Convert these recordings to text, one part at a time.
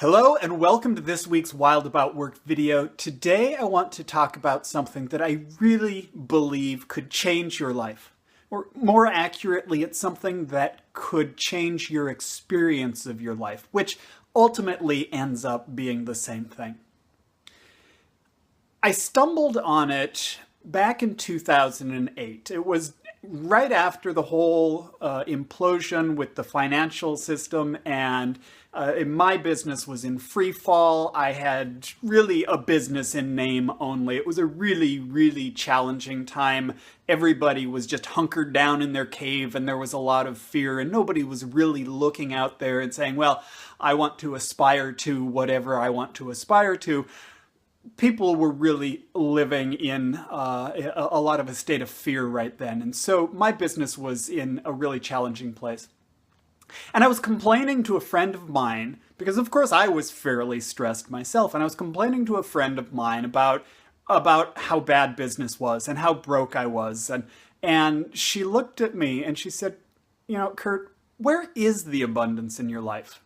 Hello and welcome to this week's Wild About Work video. Today I want to talk about something that I really believe could change your life. Or more accurately, it's something that could change your experience of your life, which ultimately ends up being the same thing. I stumbled on it back in 2008. It was right after the whole implosion with the financial system, and my business was in freefall. I had really a business in name only. It was a really, really challenging time. Everybody was just hunkered down in their cave, and there was a lot of fear, and nobody was really looking out there and saying, well, I want to aspire to whatever I want to aspire to. People were really living in a lot of a state of fear right then. And so my business was in a really challenging place. And I was complaining to a friend of mine, because of course I was fairly stressed myself, and I was complaining to a friend of mine about how bad business was and how broke I was. And she looked at me and she said, you know, Curt, where is the abundance in your life?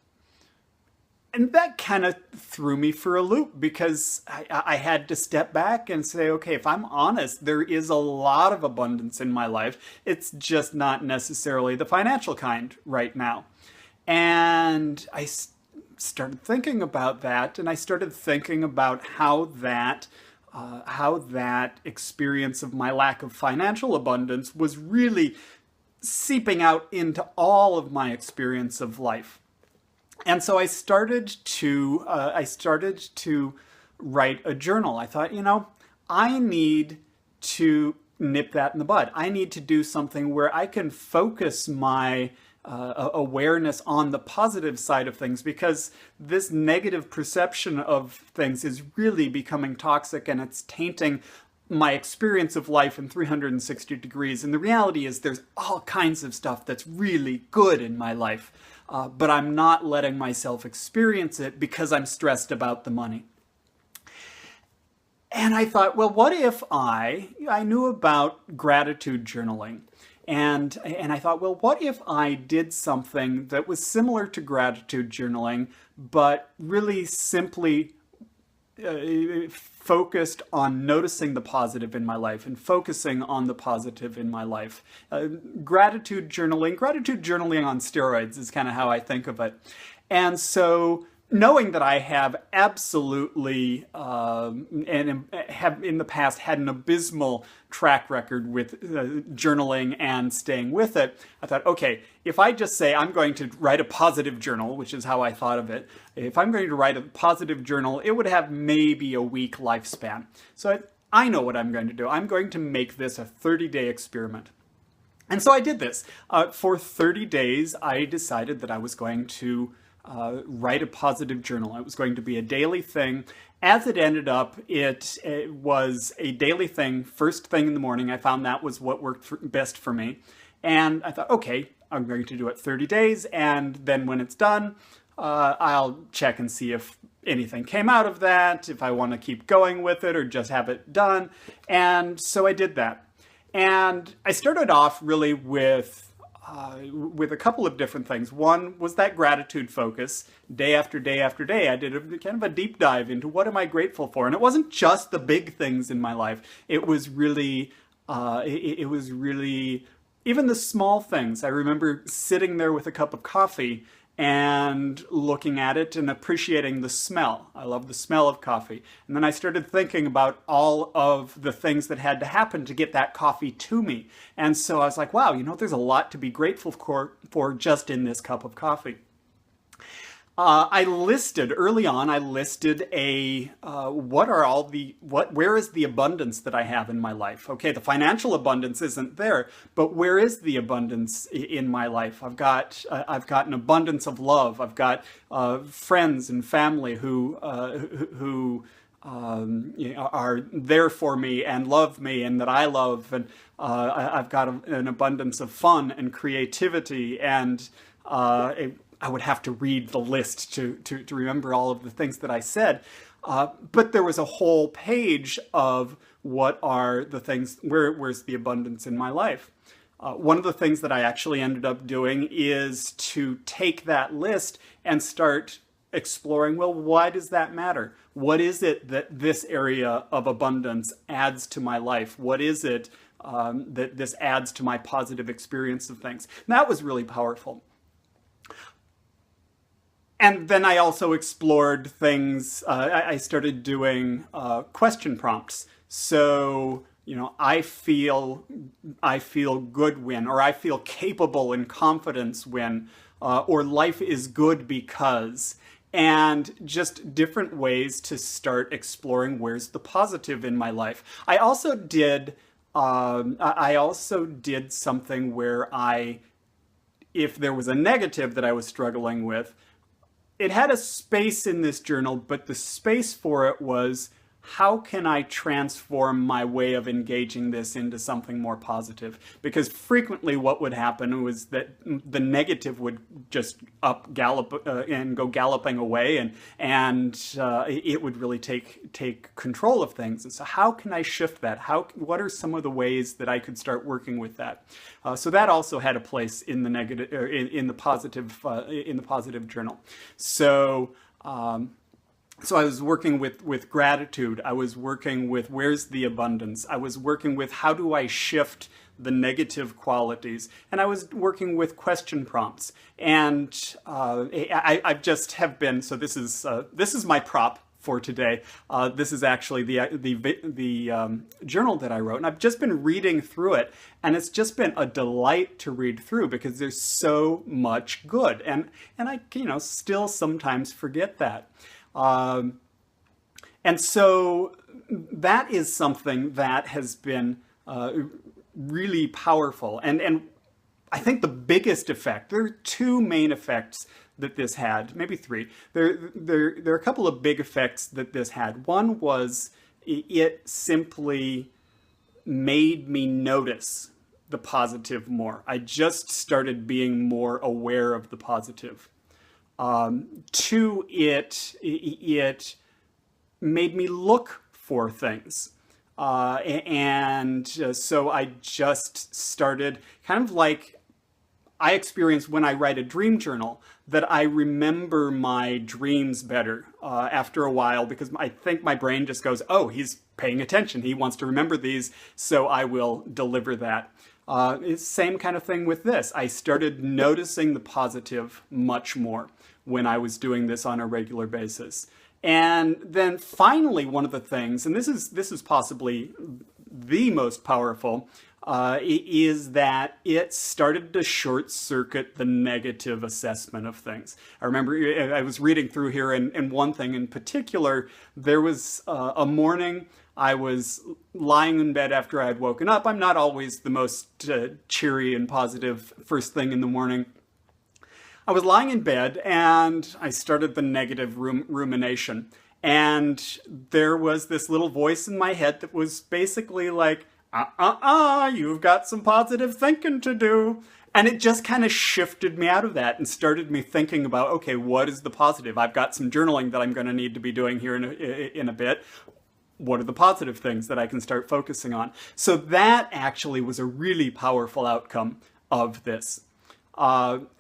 And that kind of threw me for a loop, because I had to step back and say, okay, if I'm honest, there is a lot of abundance in my life. It's just not necessarily the financial kind right now. And I started thinking about that, and I started thinking about how that experience of my lack of financial abundance was really seeping out into all of my experience of life. And so I started to write a journal. I thought, you know, I need to nip that in the bud. I need to do something where I can focus my awareness on the positive side of things, because this negative perception of things is really becoming toxic, and it's tainting my experience of life in 360 degrees. And the reality is there's all kinds of stuff that's really good in my life. But I'm not letting myself experience it because I'm stressed about the money. And I thought, well, what if I knew about gratitude journaling, and I thought, well, what if I did something that was similar to gratitude journaling, but really simply focused on noticing the positive in my life and focusing on the positive in my life. Gratitude journaling on steroids is kind of how I think of it. And so knowing that I have absolutely, and have in the past had an abysmal track record with journaling and staying with it, I thought, okay, if I just say I'm going to write a positive journal, which is how I thought of it, if I'm going to write a positive journal, it would have maybe a week lifespan. So I know what I'm going to do. I'm going to make this a 30-day experiment. And so I did this. For 30 days, I decided that I was going to write a positive journal. It was going to be a daily thing. As it ended up, it was a daily thing. First thing in the morning, I found that was what worked best for me. And I thought, okay, I'm going to do it 30 days. And then when it's done, I'll check and see if anything came out of that, if I want to keep going with it or just have it done. And so I did that. And I started off really with a couple of different things. One was that gratitude focus. Day after day after day, I did kind of a deep dive into what am I grateful for. And it wasn't just the big things in my life. It was really, even the small things. I remember sitting there with a cup of coffee and looking at it and appreciating the smell. I love the smell of coffee. And then I started thinking about all of the things that had to happen to get that coffee to me. And so I was like, wow, you know, there's a lot to be grateful for just in this cup of coffee. Early on, I listed where is the abundance that I have in my life? Okay, the financial abundance isn't there, but where is the abundance in my life? I've got an abundance of love. I've got friends and family who are there for me and love me and that I love, and I've got an abundance of fun and creativity, and I would have to read the list to remember all of the things that I said. But there was a whole page of what are the things, where's the abundance in my life. One of the things that I actually ended up doing is to take that list and start exploring, well, why does that matter? What is it that this area of abundance adds to my life? What is it that this adds to my positive experience of things? And that was really powerful. And then I also explored things, I started doing question prompts. So, I feel good when, or I feel capable and confidence when, or life is good because, and just different ways to start exploring where's the positive in my life. I also did something where if there was a negative that I was struggling with, it had a space in this journal, but the space for it was, how can I transform my way of engaging this into something more positive? Because frequently what would happen was that the negative would just gallop and go galloping away, and it would really take control of things. And so how can I shift that? What are some of the ways that I could start working with that? So that also had a place in the negative, in the positive journal. So. So I was working with gratitude. I was working with where's the abundance. I was working with how do I shift the negative qualities. And I was working with question prompts. And I just have been, so this is my prop for today. This is actually the journal that I wrote. And I've just been reading through it. And it's just been a delight to read through because there's so much good. And I still sometimes forget that. And so that is something that has been really powerful. And I think the biggest effect, there are two main effects that this had, maybe three. There are a couple of big effects that this had. One was it simply made me notice the positive more. I just started being more aware of the positive. Two, it made me look for things. So I just started kind of like I experience when I write a dream journal, that I remember my dreams better after a while, because I think my brain just goes, oh, he's paying attention. He wants to remember these, so I will deliver that. It's the same kind of thing with this. I started noticing the positive much more when I was doing this on a regular basis. And then finally, one of the things, and this is possibly the most powerful, is that it started to short circuit the negative assessment of things. I remember I was reading through here, and one thing in particular, there was a morning I was lying in bed after I had woken up. I'm not always the most cheery and positive first thing in the morning. I was lying in bed and I started the negative rumination. And there was this little voice in my head that was basically like, you've got some positive thinking to do. And it just kind of shifted me out of that and started me thinking about, okay, what is the positive? I've got some journaling that I'm going to need to be doing here in a bit. What are the positive things that I can start focusing on? So that actually was a really powerful outcome of this.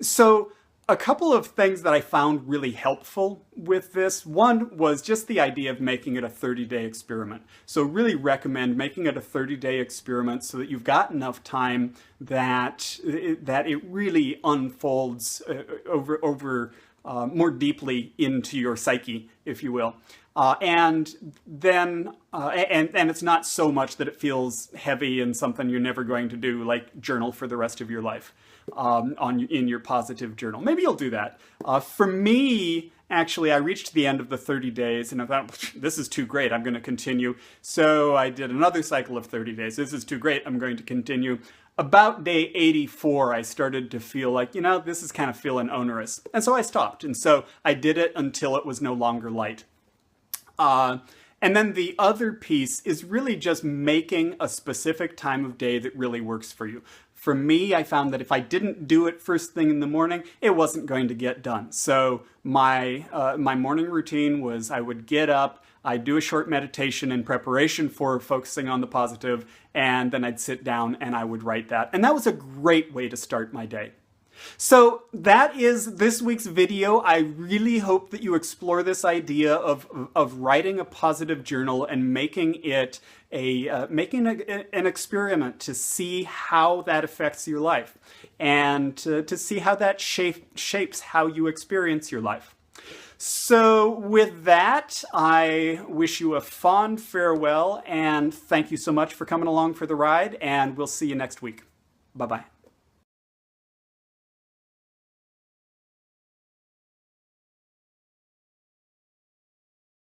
So a couple of things that I found really helpful with this. One was just the idea of making it a 30-day experiment. So really recommend making it a 30-day experiment so that you've got enough time that it really unfolds over more deeply into your psyche, if you will. And it's not so much that it feels heavy and something you're never going to do, like journal for the rest of your life in your positive journal. Maybe you'll do that. For me, actually, I reached the end of the 30 days and I thought, this is too great, I'm going to continue. So I did another cycle of 30 days. This is too great, I'm going to continue. About day 84, I started to feel like, this is kind of feeling onerous. And so I stopped. And so I did it until it was no longer light. And then the other piece is really just making a specific time of day that really works for you. For me, I found that if I didn't do it first thing in the morning, it wasn't going to get done. So my morning routine was I would get up, I'd do a short meditation in preparation for focusing on the positive, and then I'd sit down and I would write that. And that was a great way to start my day. So that is this week's video. I really hope that you explore this idea of writing a positive journal and making it an experiment to see how that affects your life and to see how that shapes how you experience your life. So with that, I wish you a fond farewell and thank you so much for coming along for the ride, and we'll see you next week. Bye-bye.